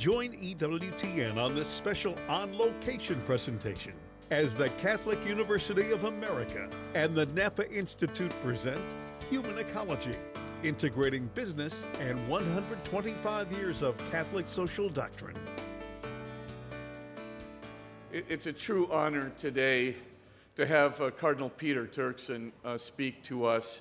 Join EWTN on this special on-location presentation as the Catholic University of America and the Napa Institute present Human Ecology, integrating business and 125 years of Catholic social doctrine. It's a true honor today to have Cardinal Peter Turkson speak to us.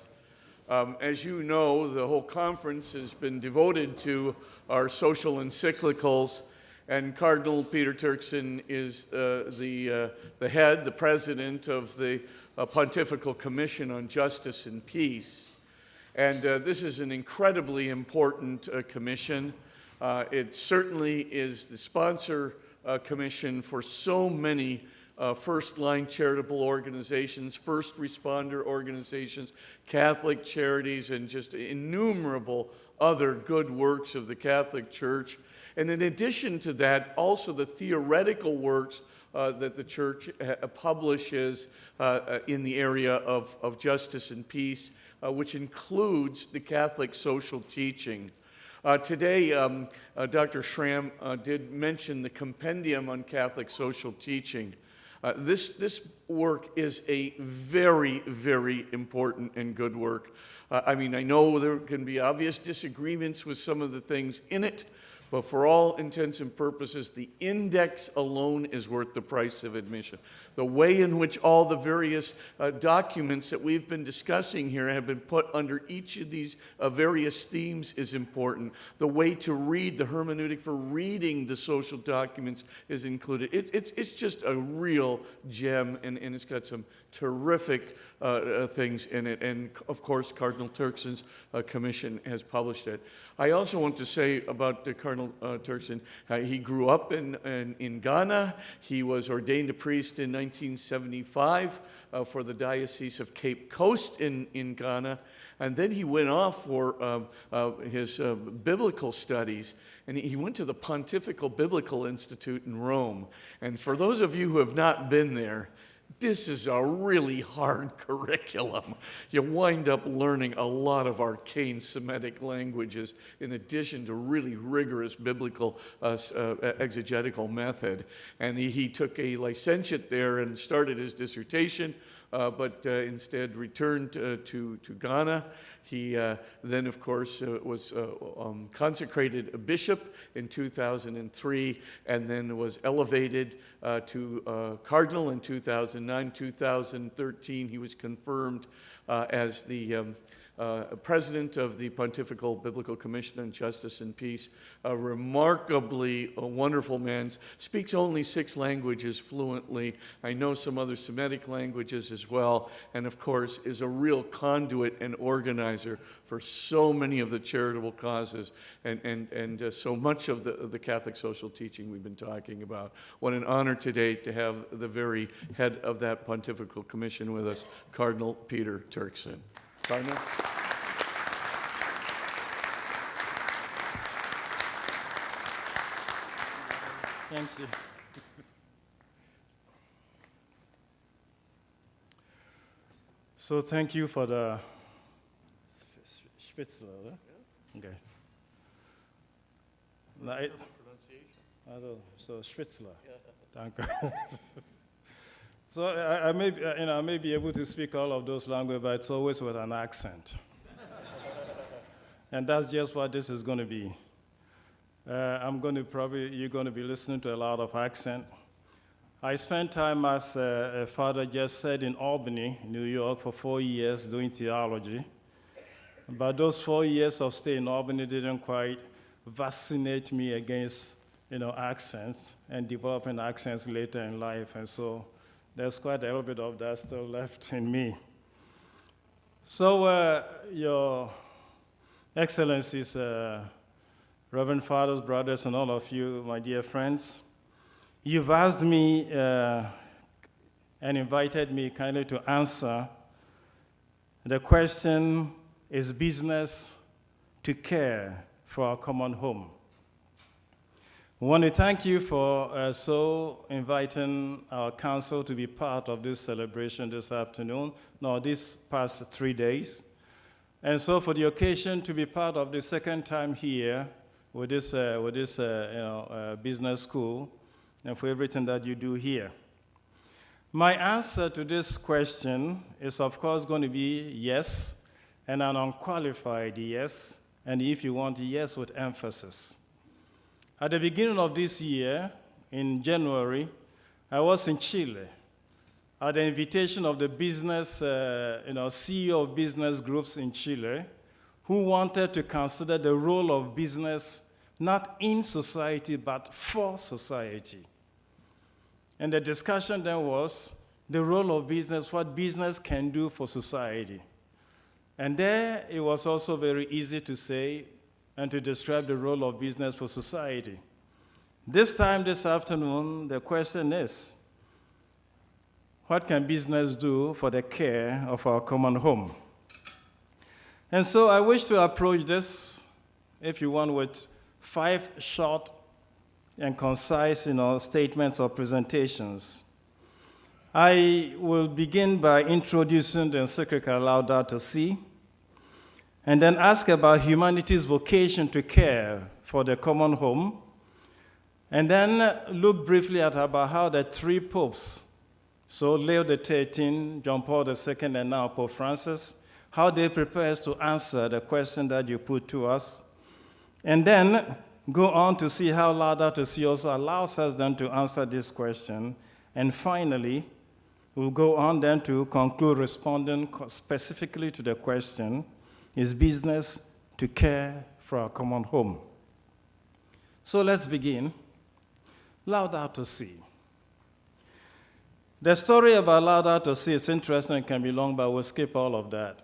As you know, the whole conference has been devoted to our social encyclicals, and Cardinal Peter Turkson is the head, the president of the Pontifical Commission on Justice and Peace. And this is an incredibly important commission. It certainly is the sponsor commission for so many first-line charitable organizations, first responder organizations, Catholic charities, and just innumerable other good works of the Catholic Church. And in addition to that, also the theoretical works that the Church publishes in the area of justice and peace, which includes the Catholic social teaching. Today, Dr. Schramm did mention the Compendium on Catholic Social Teaching. This work is a very, very important and good work. I know there can be obvious disagreements with some of the things in it, but for all intents and purposes, the index alone is worth the price of admission. The way in which all the various documents that we've been discussing here have been put under each of these various themes is important. The way to read, the hermeneutic for reading the social documents is included. It's just a real gem, and it's got some terrific things in it. And of course, Cardinal Turkson's commission has published it. I also want to say about Cardinal Turkson, he grew up in Ghana. He was ordained a priest in 1975 for the Diocese of Cape Coast in Ghana. And then he went off for his biblical studies, and he went to the Pontifical Biblical Institute in Rome. And for those of you who have not been there, this is a really hard curriculum. You wind up learning a lot of arcane Semitic languages in addition to really rigorous biblical exegetical method. And he took a licentiate there and started his dissertation, but instead returned to Ghana. He then, of course, was consecrated a bishop in 2003, and then was elevated to cardinal in 2009. 2013, he was confirmed as the president of the Pontifical Biblical Commission on Justice and Peace. A remarkably wonderful man, speaks only 6 languages fluently. I know some other Semitic languages as well, and of course is a real conduit and organizer for so many of the charitable causes and so much of the Catholic social teaching we've been talking about. What an honor today to have the very head of that Pontifical Commission with us, Cardinal Peter Turkson. Cardinal? Thank you. So thank you for the Spitzler, right? Yeah. Okay. So Spitzler. Thank you. So I may be able to speak all of those languages, but it's always with an accent. And that's just what this is going to be. You're going to be listening to a lot of accent. I spent time, as a father just said, in Albany, New York, for 4 years doing theology. But those 4 years of stay in Albany didn't quite vaccinate me against, accents and developing accents later in life. And so there's quite a little bit of that still left in me. So, Your Excellencies, Reverend Fathers, brothers, and all of you, my dear friends, you've asked me and invited me kindly to answer the question, is business to care for our common home? I want to thank you for so inviting our council to be part of this celebration this afternoon, these past 3 days. And so for the occasion to be part of the second time here, with this business school and for everything that you do here. My answer to this question is, of course, going to be yes, and an unqualified yes, and if you want, yes with emphasis. At the beginning of this year, in January, I was in Chile at the invitation of the business, CEO of business groups in Chile, who wanted to consider the role of business not in society, but for society. And the discussion then was the role of business, what business can do for society. And there, it was also very easy to say and to describe the role of business for society. This time, this afternoon, the question is, what can business do for the care of our common home? And so I wish to approach this, if you want, with 5 short and concise, statements or presentations. I will begin by introducing the encyclical Laudato Si, and then ask about humanity's vocation to care for the common home, and then look briefly at about how the 3 popes, so Leo XIII, John Paul II, and now Pope Francis, how they prepare us to answer the question that you put to us, and then go on to see how Laudato Si also allows us then to answer this question, and finally, we'll go on then to conclude responding specifically to the question, is business to care for our common home? So let's begin. Laudato Si. The story about Laudato Si is interesting and can be long, but we'll skip all of that.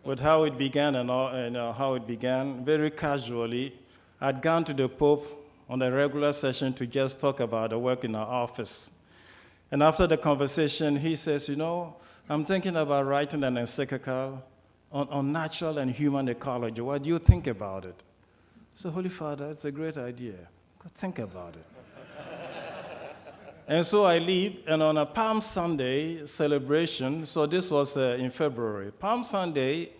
With how it began and how it began, very casually, I'd gone to the Pope on a regular session to just talk about the work in our office. And after the conversation, he says, I'm thinking about writing an encyclical on natural and human ecology. What do you think about it? So, Holy Father, it's a great idea. Go think about it. And so I leave, and on a Palm Sunday celebration, so this was in February, Palm Sunday,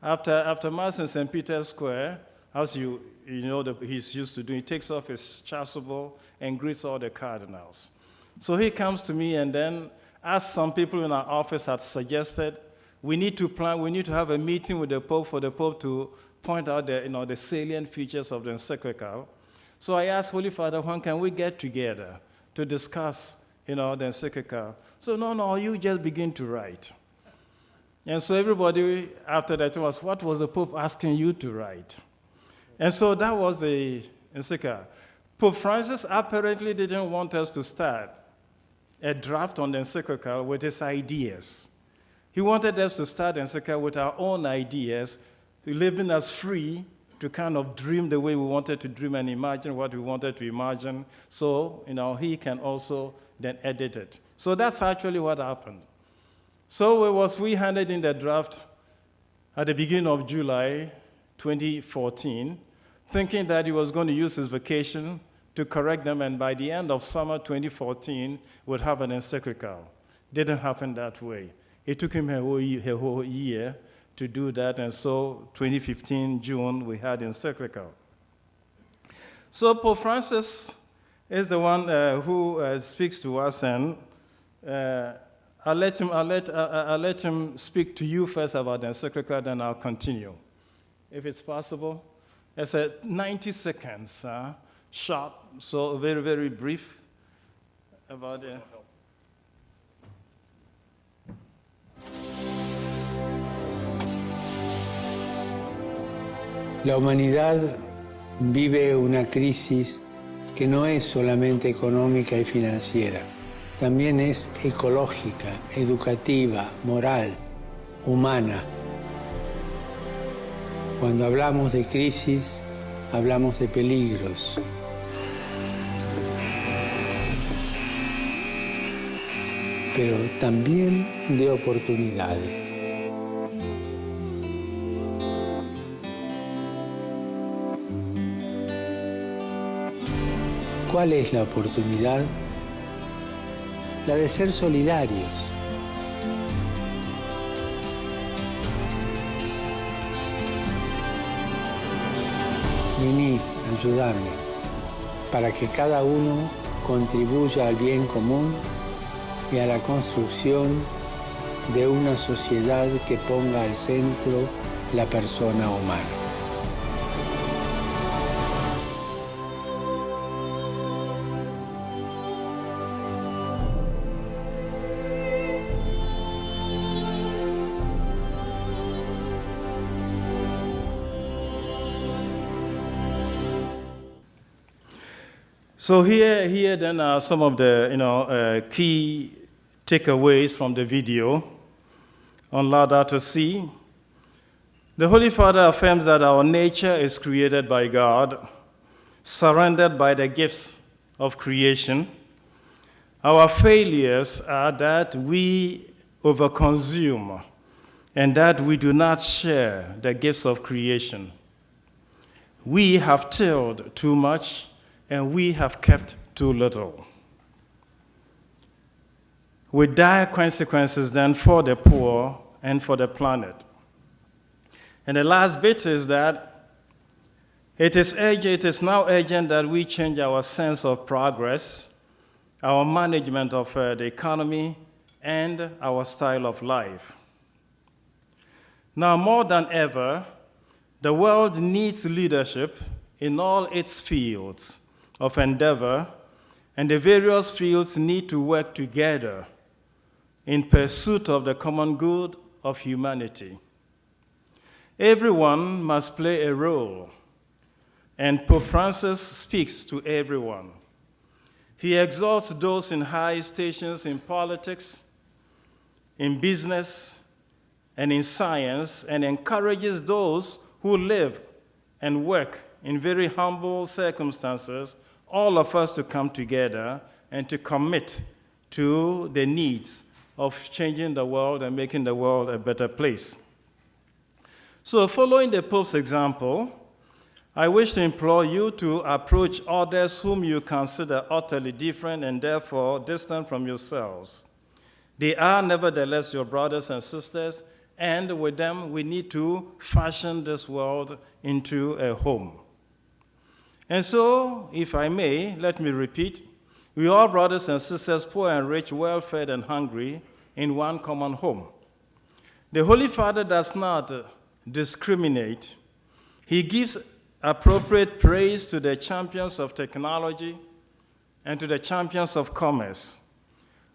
after Mass in St. Peter's Square, as he's used to do, he takes off his chasuble and greets all the cardinals. So he comes to me, and then, as some people in our office had suggested, we need to have a meeting with the Pope for the Pope to point out the salient features of the encyclical. So I asked Holy Father, when can we get together to discuss, the encyclical? So no, you just begin to write. And so everybody after that was, what was the Pope asking you to write? And so that was the encyclical. Pope Francis apparently didn't want us to start a draft on the encyclical with his ideas. He wanted us to start the encyclical with our own ideas, leaving us free to kind of dream the way we wanted to dream and imagine what we wanted to imagine. So, he can also then edit it. So that's actually what happened. So we handed in the draft at the beginning of July 2014, thinking that he was going to use his vacation to correct them, and by the end of summer 2014, we'd have an encyclical. Didn't happen that way. It took him a whole year to do that, and so 2015, June, we had encyclical. So Pope Francis is the one who speaks to us, and I'll let him speak to you first about the encyclical, then I'll continue, if it's possible. It's 90 seconds, short, so very, very brief about it. La humanidad vive una crisis que no es solamente económica y financiera, también es ecológica, educativa, moral, humana. Cuando hablamos de crisis, hablamos de peligros. Pero también de oportunidades. ¿Cuál es la oportunidad? La de ser solidarios. Vení, ayúdame, para que cada uno contribuya al bien común y a la construcción de una sociedad que ponga al centro la persona humana. So here then are some of the key takeaways from the video on Laudato Si. The Holy Father affirms that our nature is created by God, surrendered by the gifts of creation. Our failures are that we overconsume and that we do not share the gifts of creation. We have tilled too much and we have kept too little, with dire consequences then for the poor and for the planet. And the last bit is that it is now urgent that we change our sense of progress, our management of the economy, and our style of life. Now, more than ever, the world needs leadership in all its fields of endeavor, and the various fields need to work together in pursuit of the common good of humanity. Everyone must play a role, and Pope Francis speaks to everyone. He exalts those in high stations in politics, in business, and in science, and encourages those who live and work in very humble circumstances, all of us to come together and to commit to the needs of changing the world and making the world a better place. So following the Pope's example, I wish to implore you to approach others whom you consider utterly different and therefore distant from yourselves. They are nevertheless your brothers and sisters, and with them we need to fashion this world into a home. And so, if I may, let me repeat, we are brothers and sisters, poor and rich, well-fed and hungry, in one common home. The Holy Father does not discriminate. He gives appropriate praise to the champions of technology and to the champions of commerce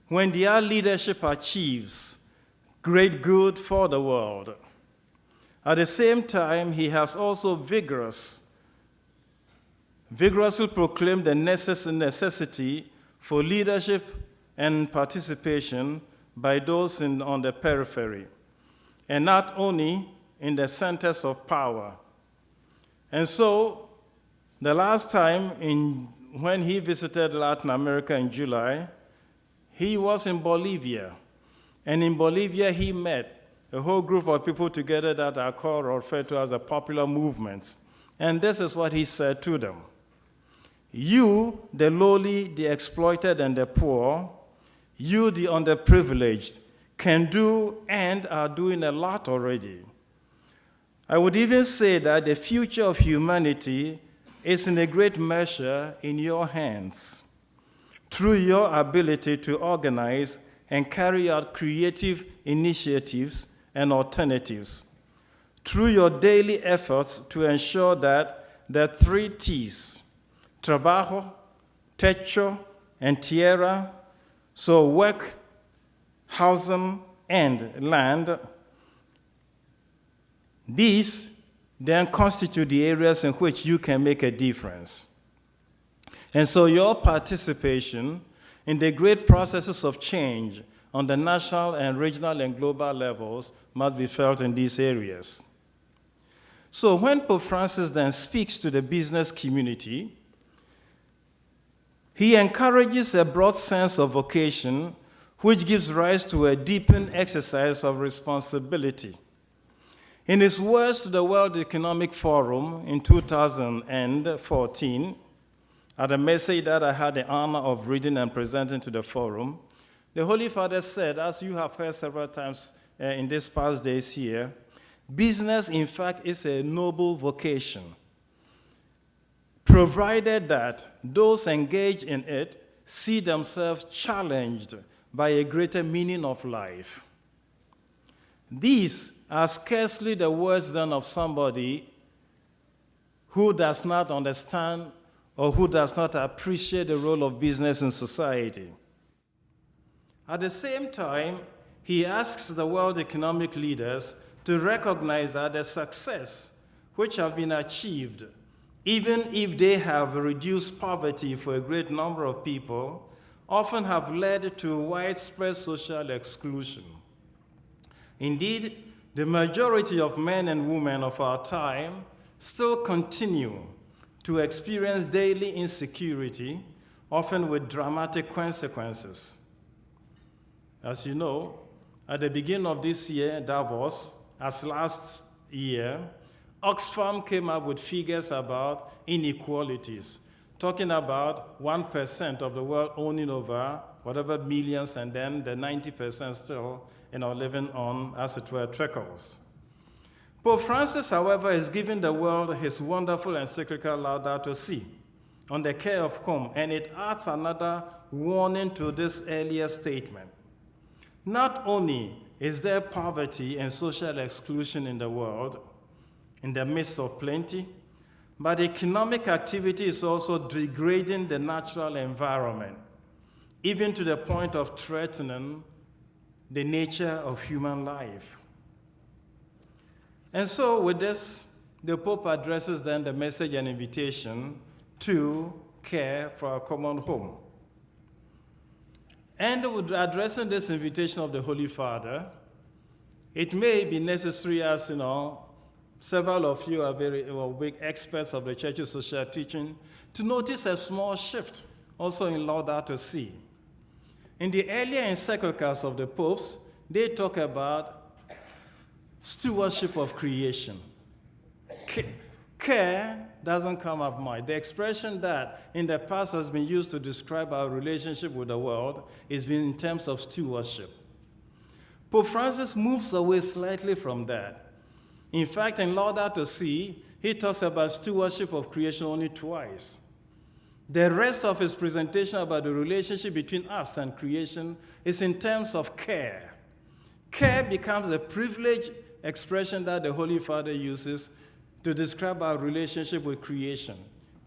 when their leadership achieves great good for the world. At the same time, he has also vigorously proclaimed the necessity for leadership and participation by those on the periphery, and not only in the centers of power. And so, the last time when he visited Latin America in July, he was in Bolivia. And in Bolivia, he met a whole group of people together that are called or referred to as the popular movements. And this is what he said to them. You, the lowly, the exploited, and the poor, you, the underprivileged, can do and are doing a lot already. I would even say that the future of humanity is in a great measure in your hands, through your ability to organize and carry out creative initiatives and alternatives, through your daily efforts to ensure that the 3 T's, trabajo, techo, and tierra, so work, housing, and land, these then constitute the areas in which you can make a difference. And so your participation in the great processes of change on the national and regional and global levels must be felt in these areas. So when Pope Francis then speaks to the business community, he encourages a broad sense of vocation which gives rise to a deepened exercise of responsibility. In his words to the World Economic Forum in 2014, at a message that I had the honor of reading and presenting to the forum, the Holy Father said, as you have heard several times in these past days here, business, in fact, is a noble vocation. provided that those engaged in it see themselves challenged by a greater meaning of life. These are scarcely the words then of somebody who does not understand or who does not appreciate the role of business in society. At the same time, he asks the world economic leaders to recognize that the success which have been achieved, even if they have reduced poverty for a great number of people, often have led to widespread social exclusion. Indeed, the majority of men and women of our time still continue to experience daily insecurity, often with dramatic consequences. As you know, at the beginning of this year, Davos, as last year, Oxfam came up with figures about inequalities, talking about 1% of the world owning over whatever millions, and then the 90% still living on, as it were, trickles. Pope Francis, however, is giving the world his wonderful encyclical Laudato Si on the care of home, and it adds another warning to this earlier statement. Not only is there poverty and social exclusion in the world, in the midst of plenty, but economic activity is also degrading the natural environment, even to the point of threatening the nature of human life. And so with this, the Pope addresses then the message and invitation to care for our common home. And with addressing this invitation of the Holy Father, it may be necessary, as several of you are very big experts of the Church's social teaching, to notice a small shift also in Laudato Si. In the earlier encyclicals of the popes, they talk about stewardship of creation. Care doesn't come up much. The expression that in the past has been used to describe our relationship with the world is been in terms of stewardship. Pope Francis moves away slightly from that. In fact, in Laudato Si, he talks about stewardship of creation only twice. The rest of his presentation about the relationship between us and creation is in terms of care. Care becomes a privileged expression that the Holy Father uses to describe our relationship with creation.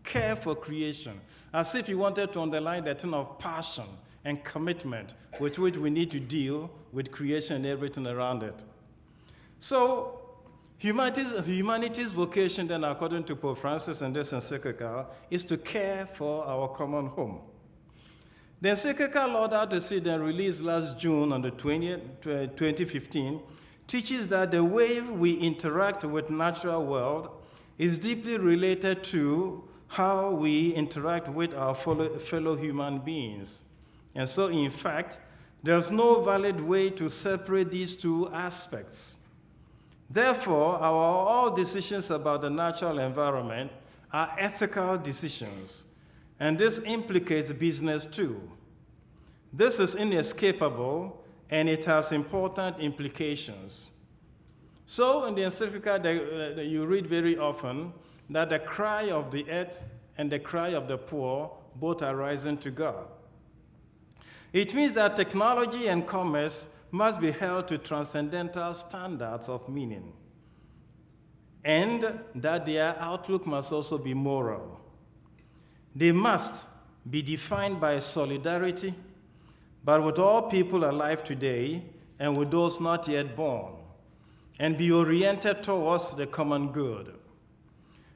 Care for creation, as if he wanted to underline the thing of passion and commitment with which we need to deal with creation and everything around it. So, humanity's vocation then, according to Pope Francis in this encyclical, is to care for our common home. The encyclical Laudato Si, then released last June on the 20th, 2015, teaches that the way we interact with the natural world is deeply related to how we interact with our fellow human beings. And so, in fact, there's no valid way to separate these two aspects. Therefore, all decisions about the natural environment are ethical decisions, and this implicates business too. This is inescapable, and it has important implications. So, in the encyclical, you read very often that the cry of the earth and the cry of the poor both are rising to God. It means that technology and commerce must be held to transcendental standards of meaning, and that their outlook must also be moral. They must be defined by solidarity, but with all people alive today and with those not yet born, and be oriented towards the common good.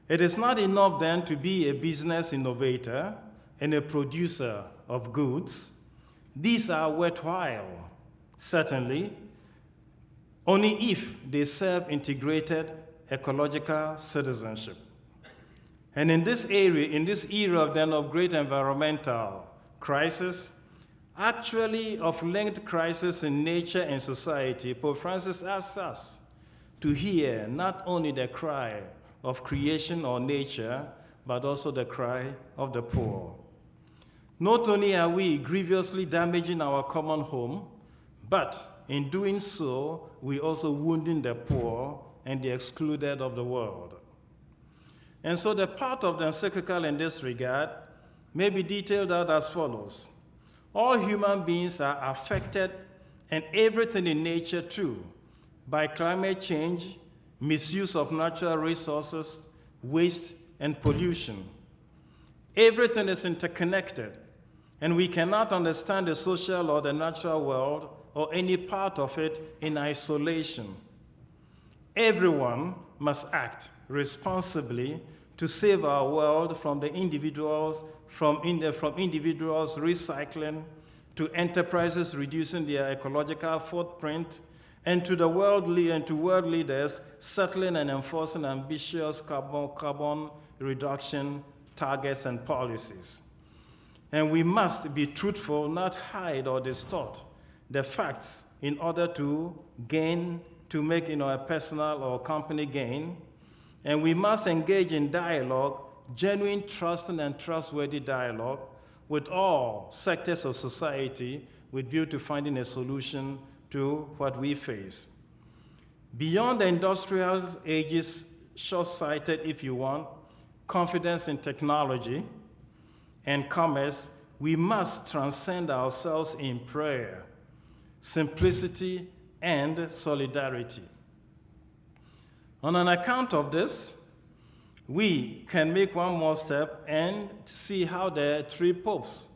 It is not enough then to be a business innovator and a producer of goods. These are worthwhile, certainly, only if they serve integrated ecological citizenship. And in this era then of great environmental crisis, actually of linked crisis in nature and society, Pope Francis asks us to hear not only the cry of creation or nature, but also the cry of the poor. Not only are we grievously damaging our common home, but in doing so, we also wounding the poor and the excluded of the world. And so the part of the encyclical in this regard may be detailed out as follows. All human beings are affected, and everything in nature too, by climate change, misuse of natural resources, waste, and pollution. Everything is interconnected, and we cannot understand the social or the natural world or any part of it in isolation. Everyone must act responsibly to save our world from individuals recycling, to enterprises reducing their ecological footprint, and to world leaders settling and enforcing ambitious carbon reduction targets and policies. And we must be truthful, not hide or distort the facts in order to make a personal or company gain. And we must engage in dialogue, genuine, trusting, and trustworthy dialogue with all sectors of society with view to finding a solution to what we face. Beyond the industrial age's short-sighted, if you want, confidence in technology and commerce, we must transcend ourselves in prayer, simplicity, and solidarity. On an account of this, we can make one more step and see how the three popes,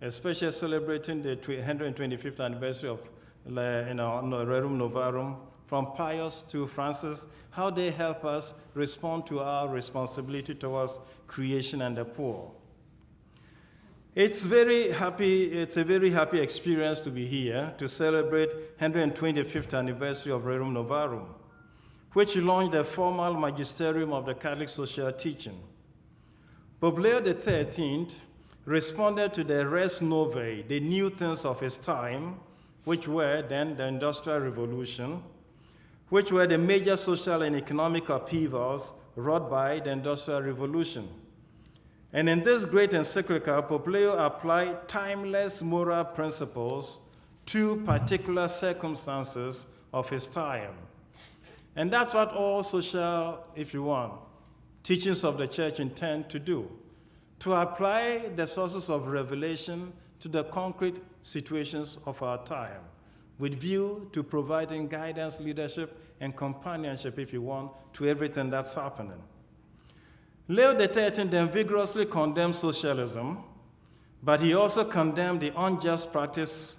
especially celebrating the 125th anniversary of Rerum Novarum, from Pius to Francis, how they help us respond to our responsibility towards creation and the poor. It's a very happy experience to be here to celebrate 125th anniversary of Rerum Novarum, which launched the formal magisterium of the Catholic social teaching. Pope Leo XIII responded to the res novae, the new things of his time, which were then the Industrial Revolution, which were the major social and economic upheavals wrought by the Industrial Revolution. And in this great encyclical, Pope Leo applied timeless moral principles to particular circumstances of his time. And that's what all social, if you want, teachings of the church intend to do, to apply the sources of revelation to the concrete situations of our time, with view to providing guidance, leadership, and companionship, if you want, to everything that's happening. Leo XIII then vigorously condemned socialism, but he also condemned the unjust practices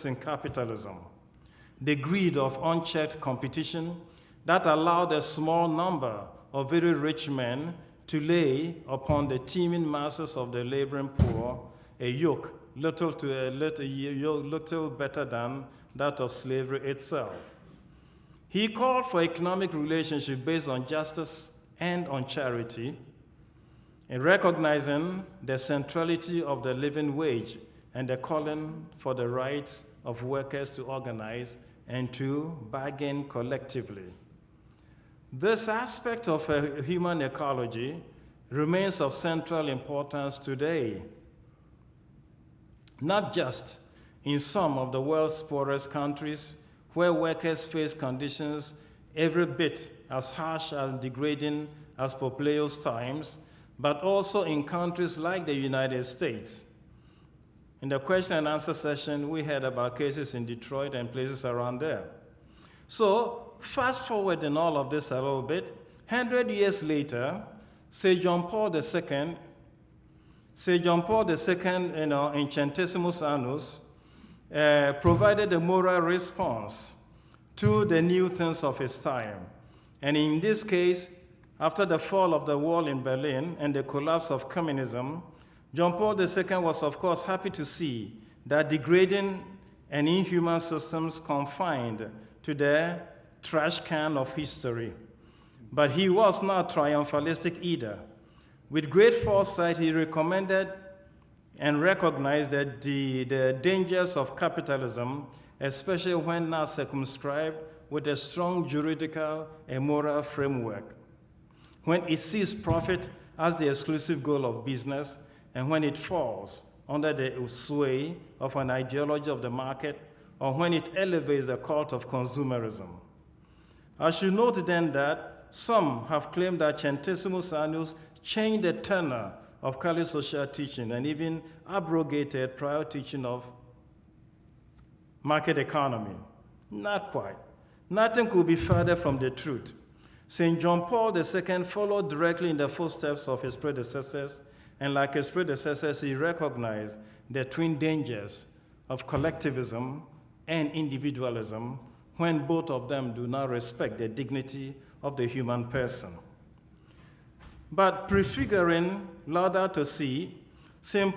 in capitalism, the greed of unchecked competition that allowed a small number of very rich men to lay upon the teeming masses of the laboring poor a yoke little better than that of slavery itself. He called for economic relationship based on justice and on charity, in recognizing the centrality of the living wage and the calling for the rights of workers to organize and to bargain collectively. This aspect of human ecology remains of central importance today, not just in some of the world's poorest countries where workers face conditions every bit as harsh and degrading as Pope Leo's times, but also in countries like the United States. In the question and answer session, we heard about cases in Detroit and places around there. So, fast forward in all of this a little bit, 100 years later, St. John Paul II, in Centesimus Annus, provided a moral response to the new things of his time. And in this case, after the fall of the wall in Berlin and the collapse of communism, John Paul II was, of course, happy to see that degrading and inhuman systems confined to the trash can of history. But he was not triumphalistic either. With great foresight, he recommended and recognized that the dangers of capitalism, especially when not circumscribed with a strong juridical and moral framework, when it sees profit as the exclusive goal of business, and when it falls under the sway of an ideology of the market, or when it elevates the cult of consumerism. I should note then that some have claimed that Centesimus Annus changed the tenor of Catholic social teaching and even abrogated prior teaching of market economy. Not quite. Nothing could be further from the truth. St. John Paul II followed directly in the footsteps of his predecessors, and like his predecessors, he recognized the twin dangers of collectivism and individualism when both of them do not respect the dignity of the human person. But prefiguring Laudato Si, St.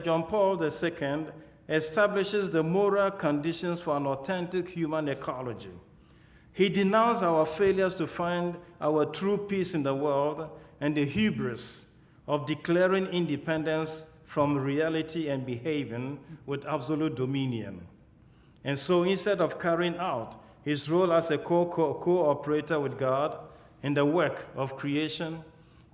John Paul II establishes the moral conditions for an authentic human ecology. He denounced our failures to find our true peace in the world and the hubris of declaring independence from reality and behaving with absolute dominion. And so instead of carrying out his role as a co-operator with God in the work of creation,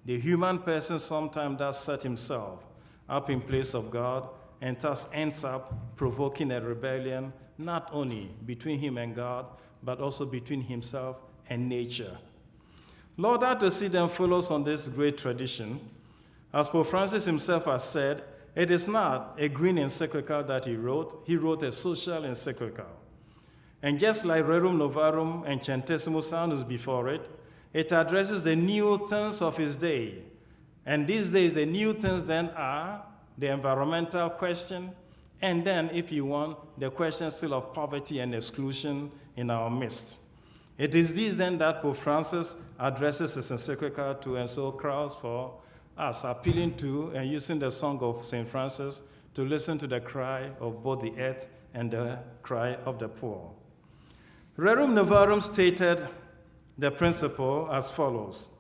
the human person sometimes does set himself up in place of God and thus ends up provoking a rebellion not only between him and God, but also between himself and nature. Laudato Si then follows on this great tradition. As Pope Francis himself has said, it is not a green encyclical that he wrote a social encyclical. And just like Rerum Novarum and Centesimus Annus before it, it addresses the new things of his day. And these days, the new things then are the environmental question, and then, if you want, the question still of poverty and exclusion in our midst. It is this then that Pope Francis addresses his encyclical to, and so calls for us, appealing to and using the song of St. Francis to listen to the cry of both the earth and the cry of the poor. Rerum Novarum stated the principle as follows: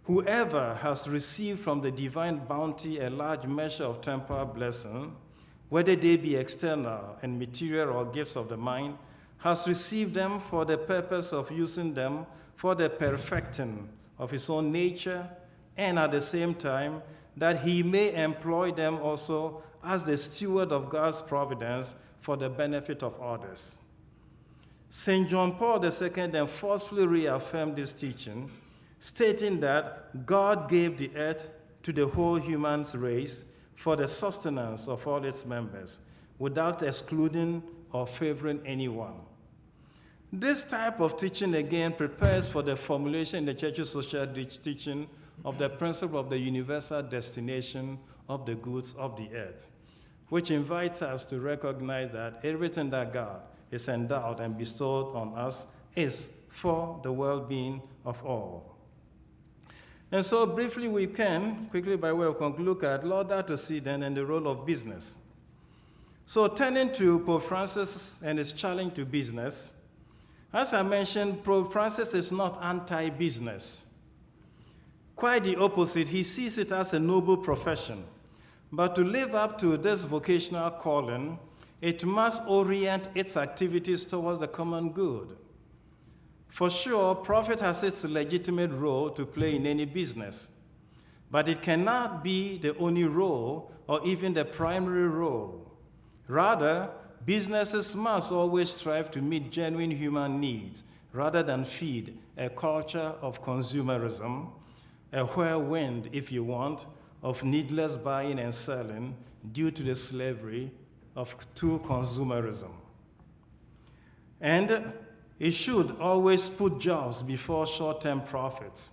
whoever has received from the divine bounty a large measure of temporal blessing, whether they be external and material or gifts of the mind, has received them for the purpose of using them for the perfecting of his own nature, and at the same time that he may employ them also as the steward of God's providence for the benefit of others. St. John Paul II then forcefully reaffirmed this teaching, stating that God gave the earth to the whole human race for the sustenance of all its members, without excluding or favoring anyone. This type of teaching, again, prepares for the formulation in the Church's social teaching of the principle of the universal destination of the goods of the earth, which invites us to recognize that everything that God is endowed and bestowed on us is for the well-being of all. And so briefly we can, quickly by way of conclude, look at Laudato Si then and the role of business. So turning to Pope Francis and his challenge to business, as I mentioned, Pope Francis is not anti-business. Quite the opposite, he sees it as a noble profession. But to live up to this vocational calling, it must orient its activities towards the common good. For sure, profit has its legitimate role to play in any business, but it cannot be the only role or even the primary role. Rather, businesses must always strive to meet genuine human needs rather than feed a culture of consumerism, a whirlwind, if you want, of needless buying and selling due to the slavery to consumerism. And it should always put jobs before short-term profits.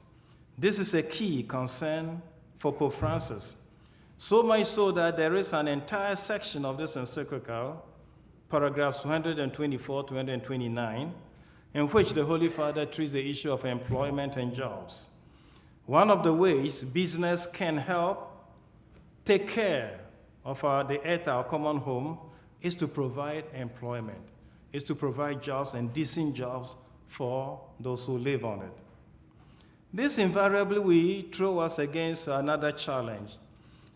This is a key concern for Pope Francis, so much so that there is an entire section of this encyclical, paragraphs 224 to 229, in which the Holy Father treats the issue of employment and jobs. One of the ways business can help take care of the earth, our common home, is to provide employment, is to provide jobs and decent jobs for those who live on it. This invariably will throw us against another challenge,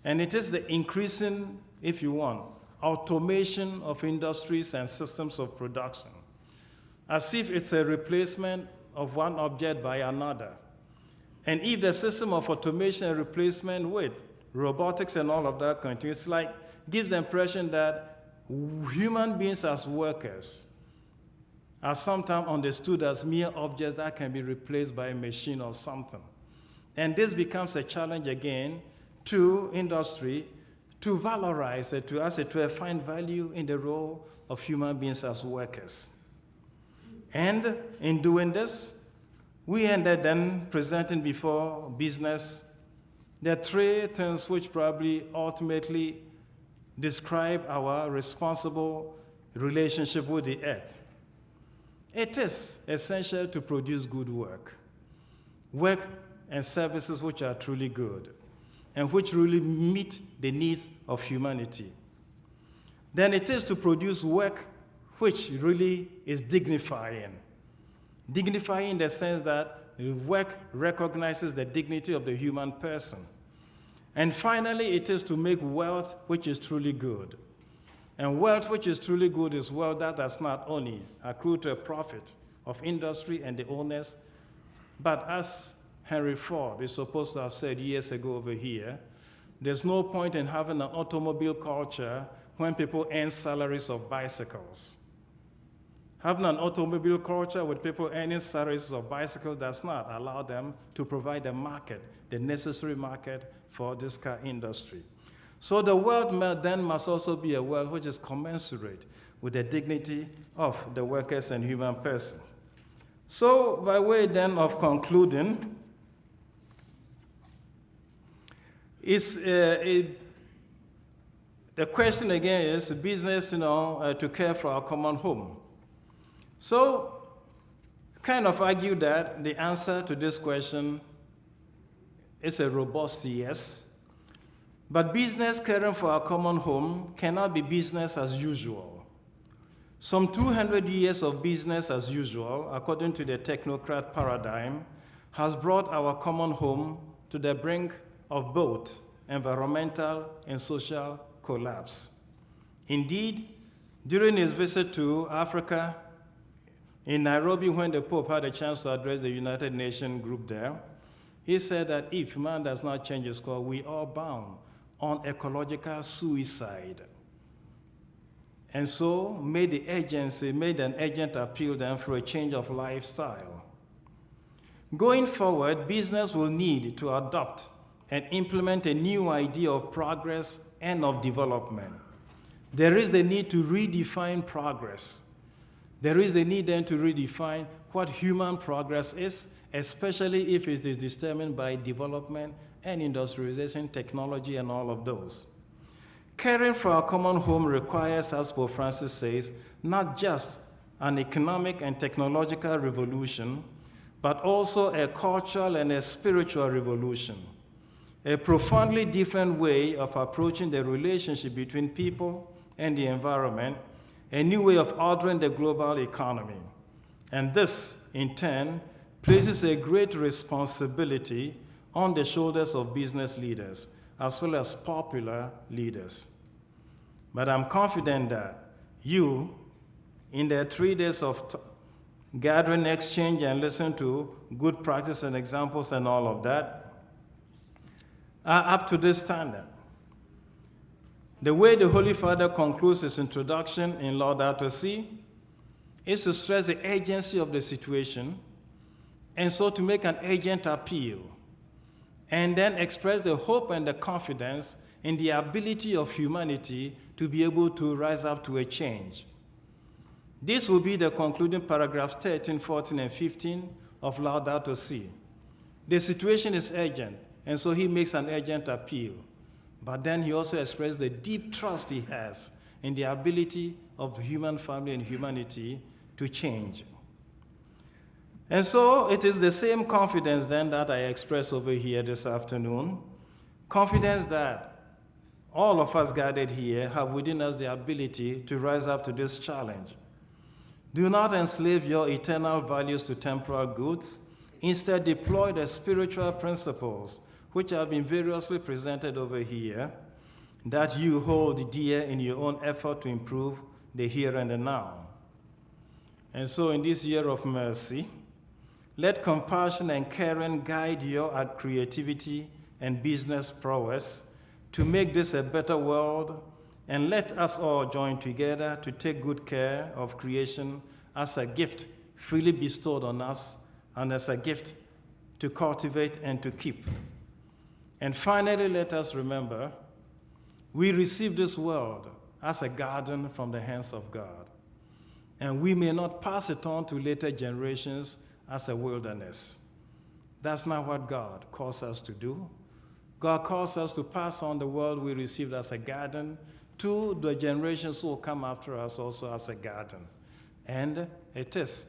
and it is the increasing, if you want, automation of industries and systems of production, as if it's a replacement of one object by another. And if the system of automation and replacement with robotics and all of that continues, it's like gives the impression that human beings as workers are sometimes understood as mere objects that can be replaced by a machine or something. And this becomes a challenge again to industry to valorize it, to find value in the role of human beings as workers. And in doing this, we ended then presenting before business the three things which probably ultimately describe our responsible relationship with the earth. It is essential to produce good work and services which are truly good, and which really meet the needs of humanity. Then it is to produce work which really is dignifying. Dignifying in the sense that work recognizes the dignity of the human person. And finally, it is to make wealth which is truly good. And wealth which is truly good is wealth that does not only accrue to a profit of industry and the owners, but as Henry Ford is supposed to have said years ago over here, there's no point in having an automobile culture when people earn salaries of bicycles. Having an automobile culture with people earning salaries of bicycles does not allow them to provide a market, the necessary market for this car industry. So the wealth then must also be a wealth which is commensurate with the dignity of the workers and human person. So by way then of concluding, the question again is business, to care for our common home. So, kind of argue that the answer to this question is a robust yes. But business caring for our common home cannot be business as usual. Some 200 years of business as usual, according to the technocrat paradigm, has brought our common home to the brink of both environmental and social collapse. Indeed, during his visit to Africa in Nairobi, when the Pope had a chance to address the United Nations group there, he said that if man does not change his course, we are bound on ecological suicide. And so made an urgent appeal then for a change of lifestyle. Going forward, business will need to adopt and implement a new idea of progress and of development. There is the need to redefine progress. There is the need then to redefine what human progress is, especially if it is determined by development and industrialization, technology, and all of those. Caring for our common home requires, as Pope Francis says, not just an economic and technological revolution, but also a cultural and a spiritual revolution, a profoundly different way of approaching the relationship between people and the environment, a new way of ordering the global economy. And this, in turn, places a great responsibility on the shoulders of business leaders, as well as popular leaders. But I'm confident that you, in the 3 days of gathering, exchange, and listen to good practice and examples and all of that, are up to this standard. The way the Holy Father concludes his introduction in Laudato Si is to stress the urgency of the situation, and so to make an urgent appeal, and then express the hope and the confidence in the ability of humanity to be able to rise up to a change. This will be the concluding paragraphs 13, 14, and 15 of Laudato Si. The situation is urgent, and so he makes an urgent appeal. But then he also expressed the deep trust he has in the ability of the human family and humanity to change. And so it is the same confidence then that I express over here this afternoon, confidence that all of us gathered here have within us the ability to rise up to this challenge. Do not enslave your eternal values to temporal goods. Instead, deploy the spiritual principles which have been variously presented over here, that you hold dear in your own effort to improve the here and the now. And so in this year of mercy, let compassion and caring guide your creativity and business prowess to make this a better world, and let us all join together to take good care of creation as a gift freely bestowed on us and as a gift to cultivate and to keep. And finally, let us remember, we receive this world as a garden from the hands of God, and we may not pass it on to later generations as a wilderness. That's not what God calls us to do. God calls us to pass on the world we received as a garden to the generations who will come after us also as a garden. And it is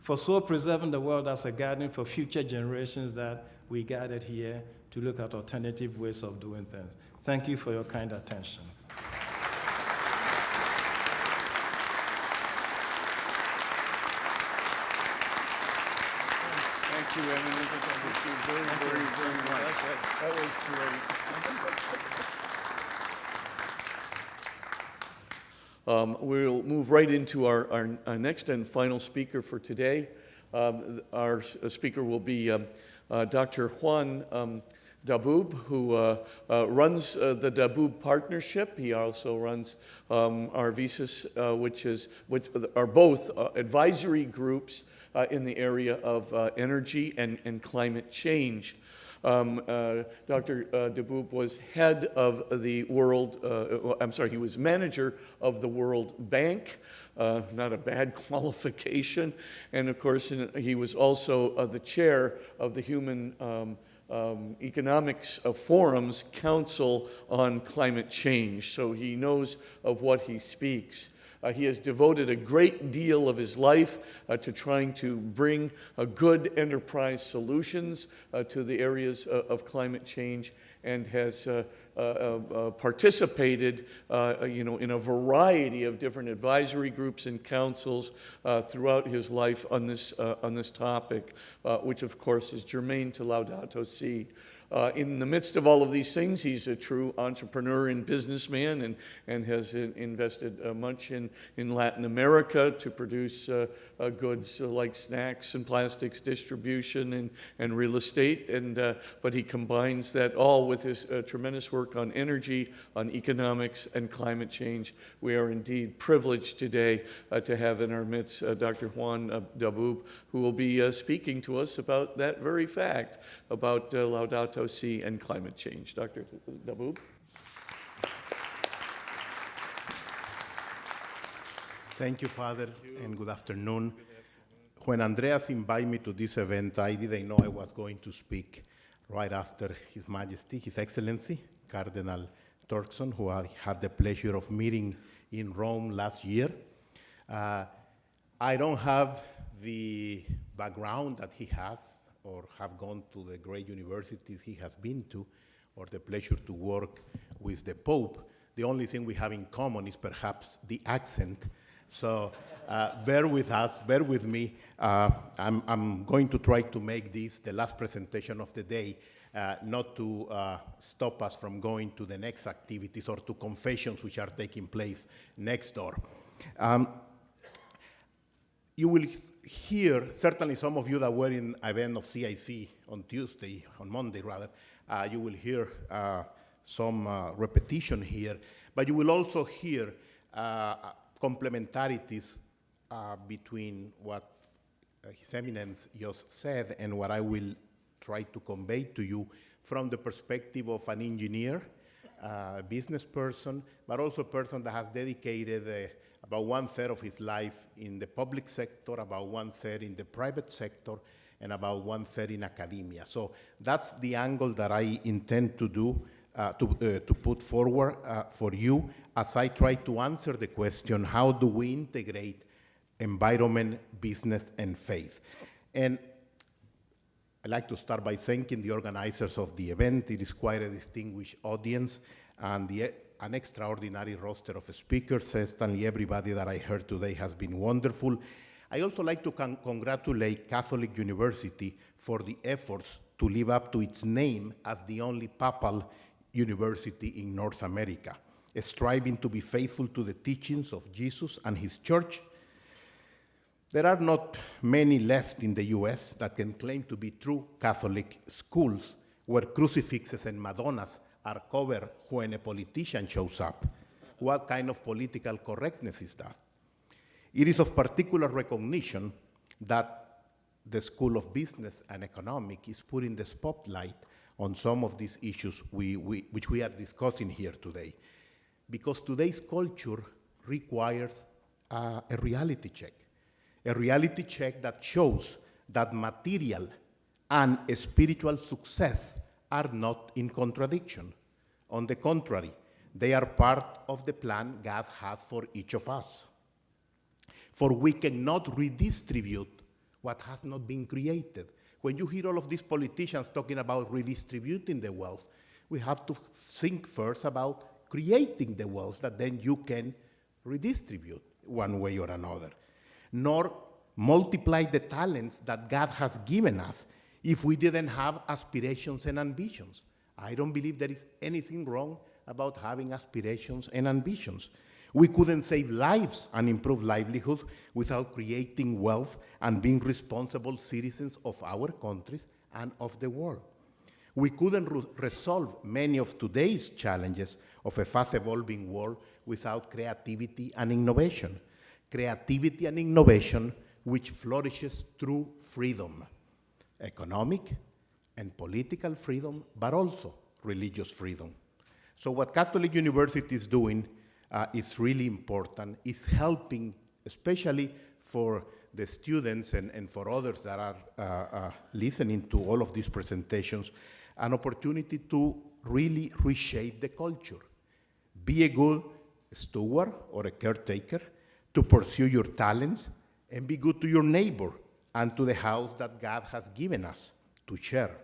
for so preserving the world as a garden for future generations that we gathered here to look at alternative ways of doing things. Thank you for your kind attention. Thank you, Eminence. Thank you very much. That was great. We'll move right into our next and final speaker for today. Our speaker will be Dr. Juan Daboub, who runs the Daboub Partnership. He also runs our Visas, which are both advisory groups in the area of energy and climate change. Dr. Daboub was head of the he was manager of the World Bank, not a bad qualification. And of course, he was also the chair of the Human Economics Forum's Council on Climate Change. So he knows of what he speaks. He has devoted a great deal of his life to trying to bring good enterprise solutions to the areas of climate change, and has participated, in a variety of different advisory groups and councils throughout his life on this topic, which of course is germane to Laudato Si. In the midst of all of these things, he's a true entrepreneur and businessman, and has invested much in Latin America to produce goods like snacks and plastics distribution and real estate. But he combines that all with his tremendous work on energy, on economics, and climate change. We are indeed privileged today to have in our midst Dr. Juan Daboub, who will be speaking to us about that very fact, about Laudato Si and climate change. Dr. Daboub. Thank you, Father, and good afternoon. When Andreas invited me to this event, I didn't know I was going to speak right after His Majesty, His Excellency, Cardinal Turkson, who I had the pleasure of meeting in Rome last year. I don't have the background that he has, or have gone to the great universities he has been to, or the pleasure to work with the Pope. The only thing we have in common is perhaps the accent. So bear with us, bear with me. I'm going to try to make this the last presentation of the day, not to stop us from going to the next activities or to confessions which are taking place next door. You will hear, certainly some of you that were in event of CIC on Monday rather, you will hear some repetition here, but you will also hear complementarities between what His Eminence just said and what I will try to convey to you from the perspective of an engineer, a business person, but also a person that has dedicated about 1/3 of his life in the public sector, about 1/3 in the private sector, and about 1/3 in academia. So that's the angle that I intend to do, to put forward for you as I try to answer the question, how do we integrate environment, business, and faith? And I'd like to start by thanking the organizers of the event. It is quite a distinguished audience, and an extraordinary roster of speakers. Certainly everybody that I heard today has been wonderful. I also like to congratulate Catholic University for the efforts to live up to its name as the only papal university in North America, striving to be faithful to the teachings of Jesus and his church. There are not many left in the US that can claim to be true Catholic schools where crucifixes and Madonnas are covered when a politician shows up. What kind of political correctness is that? It is of particular recognition that the School of Business and Economics is putting the spotlight on some of these issues which we are discussing here today. Because today's culture requires a reality check that shows that material and spiritual success are not in contradiction. On the contrary, they are part of the plan God has for each of us. For we cannot redistribute what has not been created. When you hear all of these politicians talking about redistributing the wealth, we have to think first about creating the wealth that then you can redistribute one way or another. Nor multiply the talents that God has given us if we didn't have aspirations and ambitions. I don't believe there is anything wrong about having aspirations and ambitions. We couldn't save lives and improve livelihoods without creating wealth and being responsible citizens of our countries and of the world. We couldn't resolve many of today's challenges of a fast-evolving world without creativity and innovation. Creativity and innovation which flourishes through freedom, economic and political freedom, but also religious freedom. So what Catholic University is doing is really important. It's helping, especially for the students and for others that are listening to all of these presentations, an opportunity to really reshape the culture. Be a good steward or a caretaker, to pursue your talents, and be good to your neighbor and to the house that God has given us to share,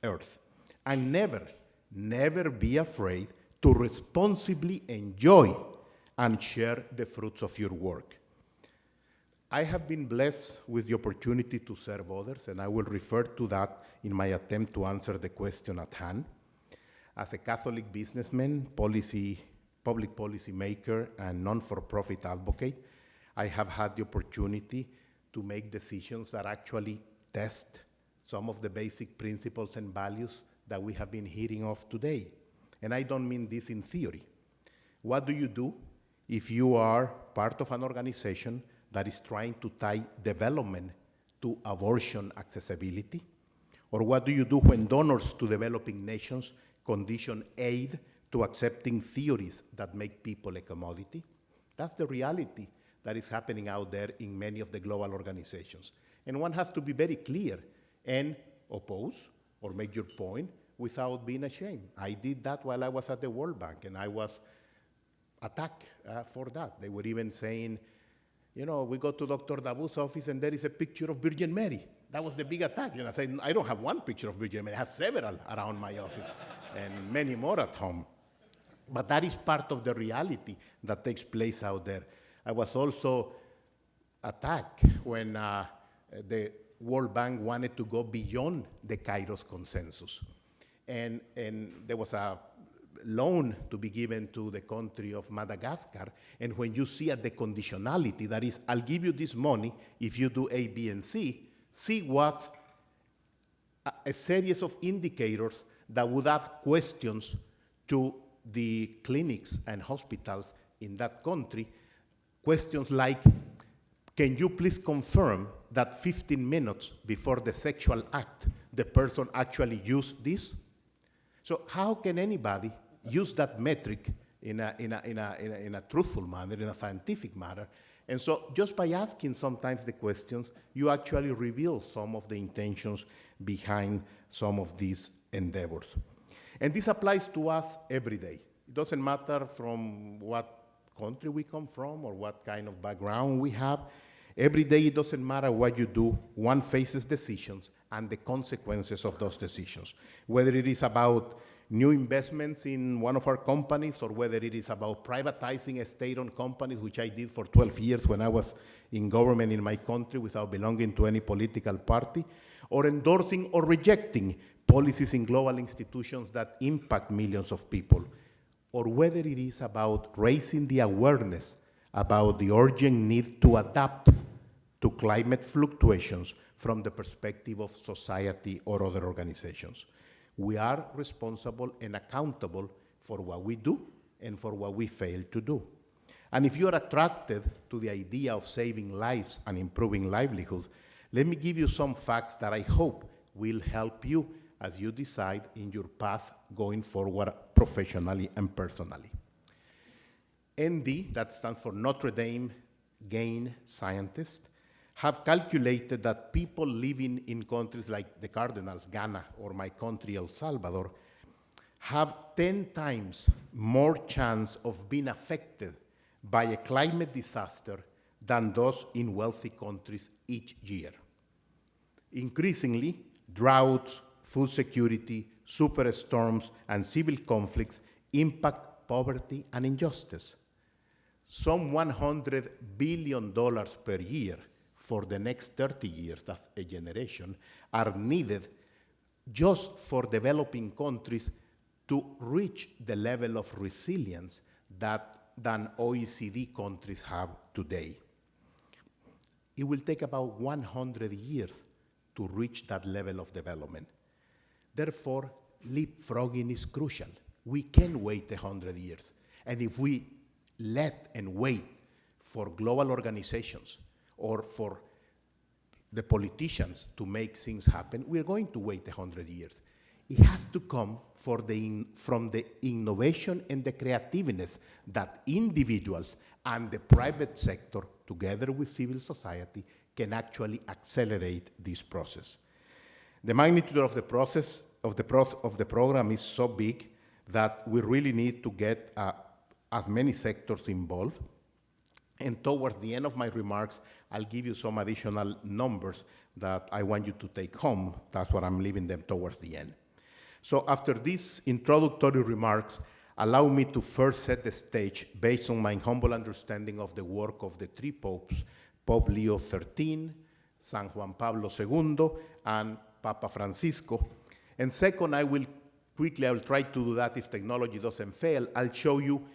earth. And never be afraid to responsibly enjoy and share the fruits of your work. I have been blessed with the opportunity to serve others, and I will refer to that in my attempt to answer the question at hand. As a Catholic businessman, public policy maker, and non-for-profit advocate, I have had the opportunity to make decisions that actually test some of the basic principles and values that we have been hearing of today. And I don't mean this in theory. What do you do if you are part of an organization that is trying to tie development to abortion accessibility? Or what do you do when donors to developing nations condition aid to accepting theories that make people a commodity? That's the reality that is happening out there in many of the global organizations. And one has to be very clear and oppose or make your point without being ashamed. I did that while I was at the World Bank, and I was attacked for that. They were even saying, you know, we go to Dr. Daboub's office and there is a picture of Virgin Mary. That was the big attack. You know, I said, I don't have one picture of Virgin Mary. I have several around my office and many more at home. But that is part of the reality that takes place out there. I was also attacked when the World Bank wanted to go beyond the Kairos consensus. And there was a loan to be given to the country of Madagascar, and when you see at the conditionality, that is, I'll give you this money if you do A, B, and C, C was a series of indicators that would ask questions to the clinics and hospitals in that country, questions like, can you please confirm that 15 minutes before the sexual act, the person actually used this? So how can anybody use that metric in a truthful manner, in a scientific manner? And so just by asking sometimes the questions, you actually reveal some of the intentions behind some of these endeavors. And this applies to us every day. It doesn't matter from what country we come from or what kind of background we have. Every day, it doesn't matter what you do, one faces decisions and the consequences of those decisions. Whether it is about new investments in one of our companies or whether it is about privatizing a state-owned companies, which I did for 12 years when I was in government in my country without belonging to any political party, or endorsing or rejecting policies in global institutions that impact millions of people, or whether it is about raising the awareness about the urgent need to adapt to climate fluctuations from the perspective of society or other organizations. We are responsible and accountable for what we do and for what we fail to do. And if you are attracted to the idea of saving lives and improving livelihoods, let me give you some facts that I hope will help you as you decide in your path going forward professionally and personally. ND, that stands for Notre Dame Gain Scientists, have calculated that people living in countries like the Cardinals, Ghana, or my country, El Salvador, have 10 times more chance of being affected by a climate disaster than those in wealthy countries each year. Increasingly, droughts, food security, superstorms, and civil conflicts impact poverty and injustice. Some $100 billion per year for the next 30 years, that's a generation, are needed just for developing countries to reach the level of resilience than OECD countries have today. It will take about 100 years to reach that level of development. Therefore, leapfrogging is crucial. We can wait 100 years. And if we let and wait for global organizations or for the politicians to make things happen, we're going to wait 100 years. It has to come from the innovation and the creativeness that individuals and the private sector, together with civil society, can actually accelerate this process. The magnitude of the process of the program is so big that we really need to get as many sectors involved. And towards the end of my remarks, I'll give you some additional numbers that I want you to take home. That's what I'm leaving them towards the end. So after these introductory remarks, allow me to first set the stage based on my humble understanding of the work of the three popes, Pope Leo XIII, San Juan Pablo II, and Papa Francisco. And second, I will try to do that if technology doesn't fail. I'll show you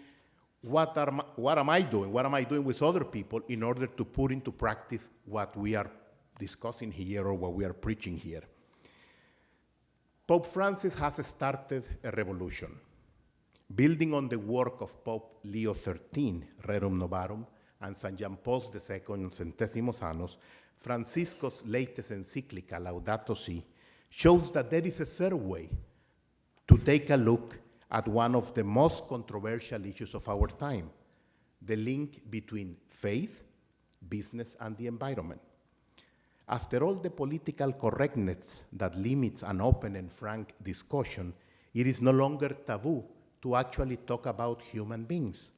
what am I doing with other people in order to put into practice what we are discussing here or what we are preaching here. Pope Francis has started a revolution. Building on the work of Pope Leo XIII, Rerum Novarum, and St. John Paul II, Centésimos Annos, Francisco's latest encyclical, Laudato Si, shows that there is a third way to take a look at one of the most controversial issues of our time, the link between faith, business, and the environment. After all the political correctness that limits an open and frank discussion, it is no longer taboo to actually talk about human beings.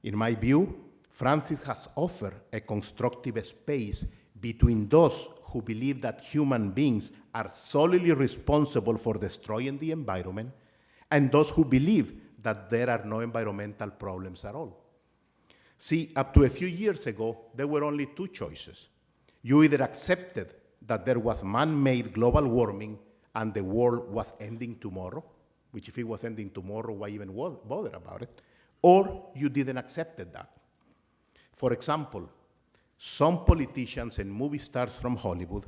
In my view, Francis has offered a constructive space between those who believe that human beings are solely responsible for destroying the environment and those who believe that there are no environmental problems at all. See, up to a few years ago, there were only two choices. You either accepted that there was man-made global warming and the world was ending tomorrow, which if it was ending tomorrow, why even bother about it? Or you didn't accept that. For example, some politicians and movie stars from Hollywood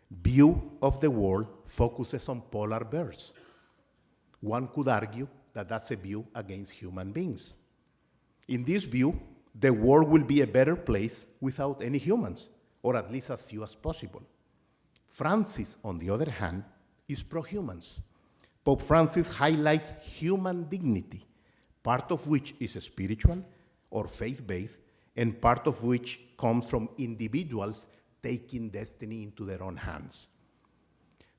view of the world focuses on polar bears. One could argue that that's a view against human beings. In this view, the world will be a better place without any humans, or at least as few as possible. Francis, on the other hand, is pro-humans. Pope Francis highlights human dignity, part of which is spiritual or faith-based, and part of which comes from individuals taking destiny into their own hands.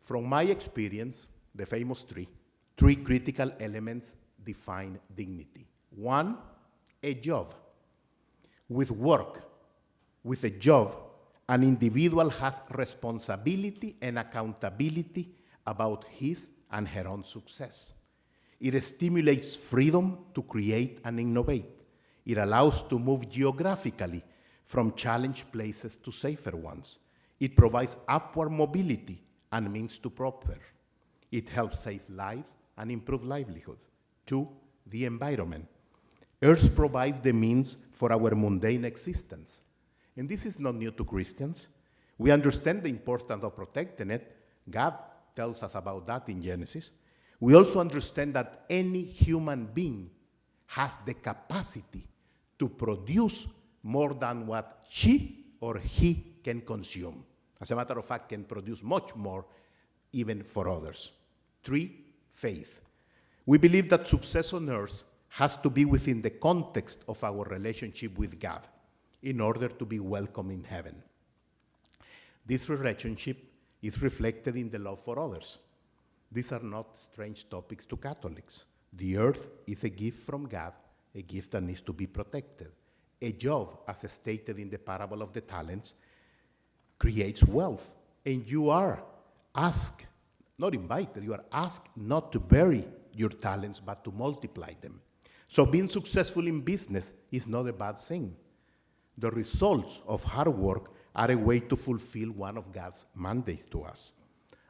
From my experience, the famous three critical elements define dignity. One, a job. With work, with a job, an individual has responsibility and accountability about his and her own success. It stimulates freedom to create and innovate. It allows to move geographically from challenged places to safer ones. It provides upward mobility and means to prosper. It helps save lives and improve livelihoods. Two, the environment. Earth provides the means for our mundane existence. And this is not new to Christians. We understand the importance of protecting it. God tells us about that in Genesis. We also understand that any human being has the capacity to produce more than what she or he can consume. As a matter of fact, can produce much more even for others. 3, faith. We believe that success on earth has to be within the context of our relationship with God in order to be welcome in heaven. This relationship is reflected in the love for others. These are not strange topics to Catholics. The earth is a gift from God, a gift that needs to be protected. A job, as stated in the parable of the talents, creates wealth. And you are asked, not invited, you are asked not to bury your talents, but to multiply them. So being successful in business is not a bad thing. The results of hard work are a way to fulfill one of God's mandates to us.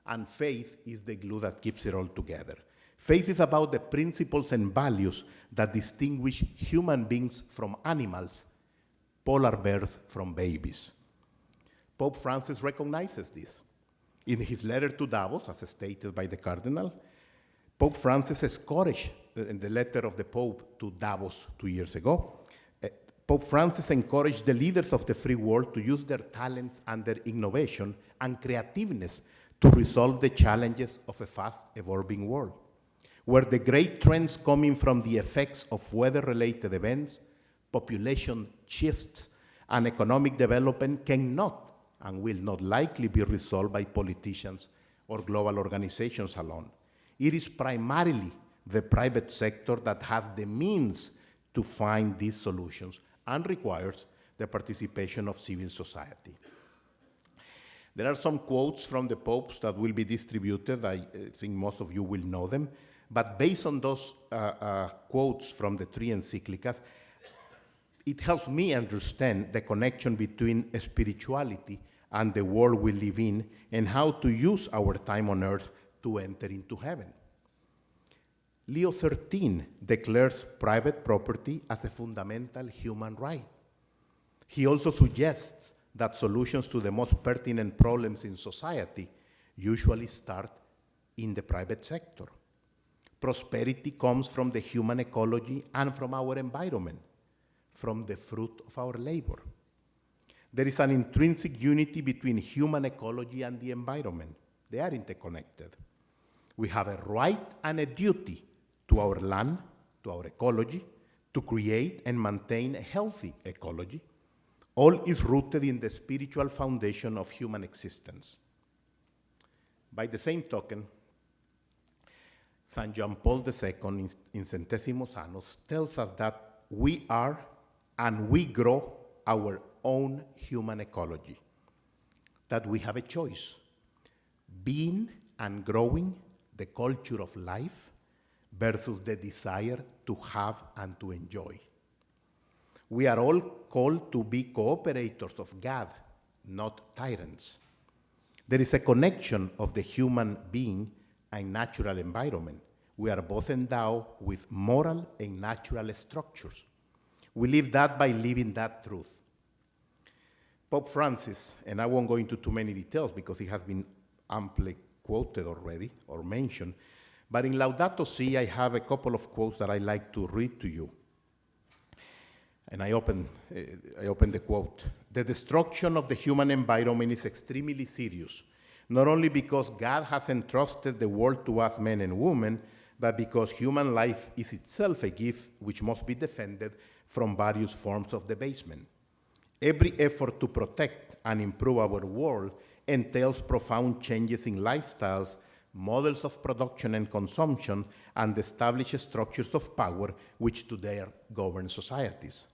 And faith is the glue that keeps it all together. Faith is about the principles and values that distinguish human beings from animals, polar bears from babies. Pope Francis recognizes this. In his letter to Dabo, as stated by the Cardinal, Pope Francis encouraged, in the letter of the Pope to Davos 2 years ago, Pope Francis encouraged the leaders of the free world to use their talents and their innovation and creativeness to resolve the challenges of a fast-evolving world, where the great trends coming from the effects of weather-related events, population shifts, and economic development cannot and will not likely be resolved by politicians or global organizations alone. It is primarily the private sector that has the means to find these solutions and requires the participation of civil society. There are some quotes from the popes that will be distributed. I think most of you will know them. But based on those quotes from the 3 encyclicals, it helps me understand the connection between spirituality and the world we live in and how to use our time on earth to enter into heaven. Leo XIII declares private property as a fundamental human right. He also suggests that solutions to the most pertinent problems in society usually start in the private sector. Prosperity comes from the human ecology and from our environment, from the fruit of our labor. There is an intrinsic unity between human ecology and the environment. They are interconnected. We have a right and a duty to our land, to our ecology, to create and maintain a healthy ecology. All is rooted in the spiritual foundation of human existence. By the same token, St. John Paul II in Centésimos Annos tells us that we are and we grow our own human ecology, that we have a choice, being and growing the culture of life versus the desire to have and to enjoy. We are all called to be cooperators of God, not tyrants. There is a connection of the human being and natural environment. We are both endowed with moral and natural structures. We live that by living that truth. Pope Francis, and I won't go into too many details because it has been amply quoted already or mentioned, but in Laudato Si, I have a couple of quotes that I like to read to you. And I open the quote. The destruction of the human environment is extremely serious, not only because God has entrusted the world to us men and women, but because human life is itself a gift which must be defended from various forms of debasement. Every effort to protect and improve our world entails profound changes in lifestyles, models of production and consumption, and established structures of power which today govern societies.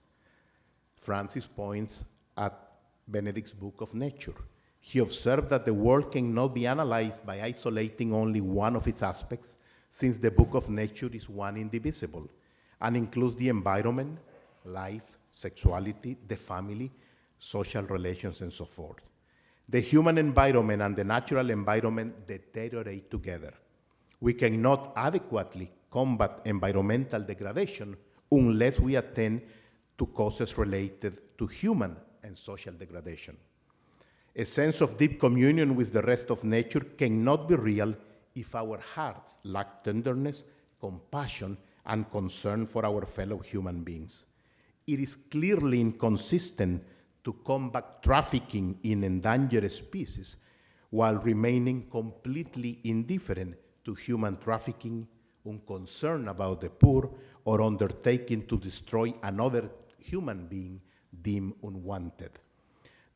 Francis points at Benedict's Book of Nature. He observed that the world cannot be analyzed by isolating only one of its aspects, since the Book of Nature is one indivisible and includes the environment, life, sexuality, the family, social relations, and so forth. The human environment and the natural environment deteriorate together. We cannot adequately combat environmental degradation unless we attend to causes related to human and social degradation. A sense of deep communion with the rest of nature cannot be real if our hearts lack tenderness, compassion, and concern for our fellow human beings. it is clearly inconsistent to combat trafficking in endangered species while remaining completely indifferent to human trafficking, unconcerned about the poor, or undertaking to destroy another human being deemed unwanted.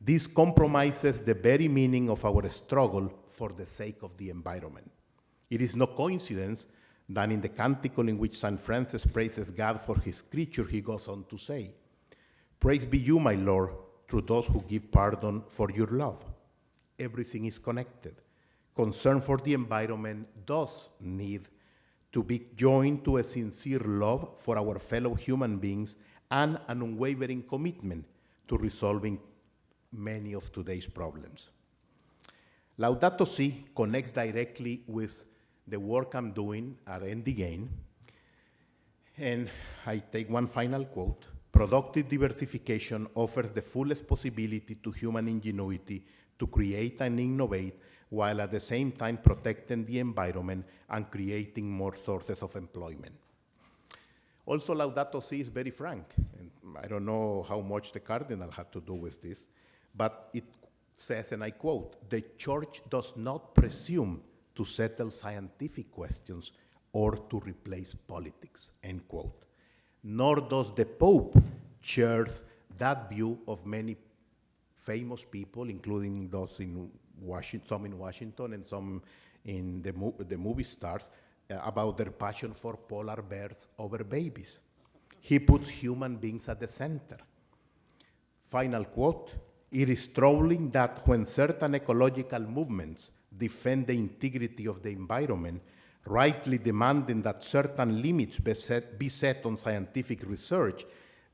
This compromises the very meaning of our struggle for the sake of the environment. It is no coincidence that in the canticle in which St. Francis praises God for his creature, he goes on to say, "Praise be you, my Lord, through those who give pardon for your love." Everything is connected. Concern for the environment does need to be joined to a sincere love for our fellow human beings and an unwavering commitment to resolving many of today's problems. Laudato Si connects directly with the work I'm doing at NDGain, and I take one final quote: "Productive diversification offers the fullest possibility to human ingenuity to create and innovate, while at the same time protecting the environment and creating more sources of employment." Also, Laudato Si is very frank, and I don't know how much the Cardinal had to do with this, but it says, and I quote, "The Church does not presume to settle scientific questions or to replace politics," end quote. Nor does the Pope share that view of many famous people, including those in Washington, some in Washington and some in the movie stars, about their passion for polar bears over babies. He puts human beings at the center. Final quote: "It is troubling that when certain ecological movements defend the integrity of the environment, rightly demanding that certain limits be set on scientific research,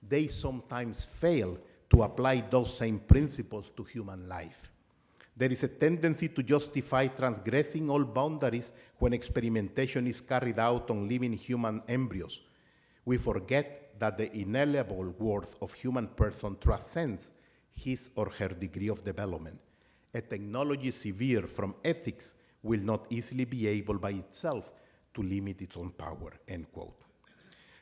they sometimes fail to apply those same principles to human life. There is a tendency to justify transgressing all boundaries when experimentation is carried out on living human embryos. We forget that the inalienable worth of human person transcends his or her degree of development. A technology severed from ethics will not easily be able by itself to limit its own power," end quote.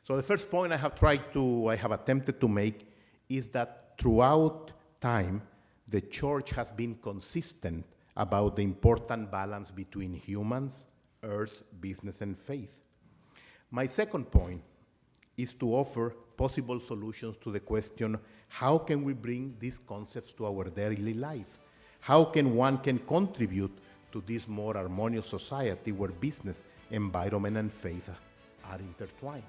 So the first point I have attempted to make is that throughout time, the Church has been consistent about the important balance between humans, earth, business, and faith. My second point is to offer possible solutions to the question, how can we bring these concepts to our daily life? How can one contribute to this more harmonious society where business, environment, and faith are intertwined?